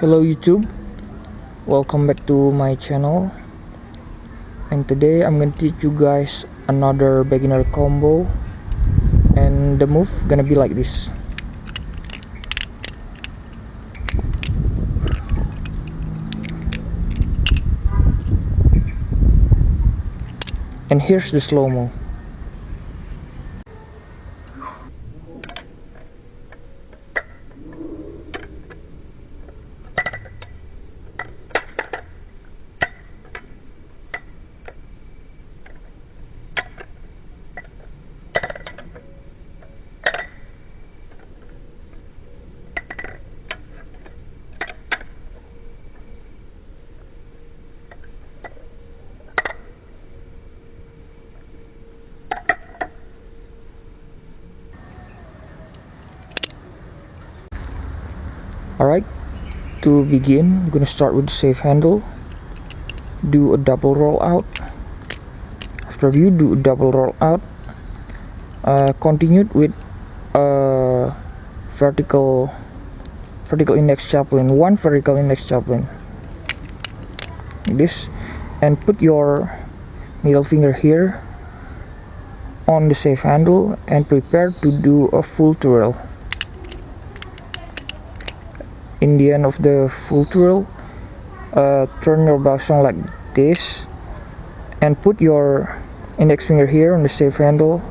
Hello YouTube, welcome back to my channel, and today I'm gonna teach you guys another beginner combo, and the move gonna be like this. And here's the slow-mo. Alright, to begin, I'm gonna start with the safe handle. Do a double roll out. After you do a double roll out, continue with vertical index chaplain, one vertical index chaplain, like this, and put your middle finger here on the safe handle and prepare to do a full twirl. In the end of the full twirl, turn your balisong like this and put your index finger here on the safe handle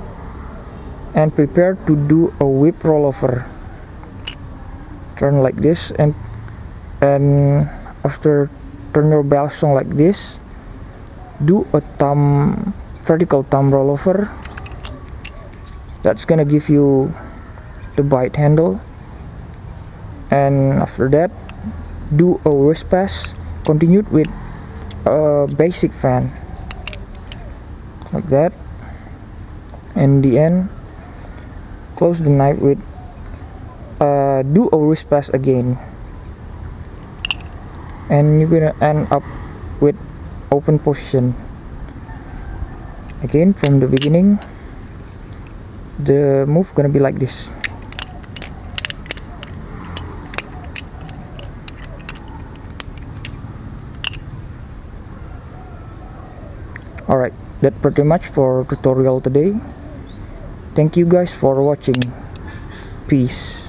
and prepare to do a whip rollover. Turn like this, and after turn your balisong like this, do a vertical thumb rollover. That's gonna give you the bite handle. And after that, do a wrist pass, continued with a basic fan like that, and the end close the knife with do a wrist pass again, and you're gonna end up with open position again. From the beginning, the move gonna be like this. Alright, that's pretty much for tutorial today. Thank you guys for watching. Peace.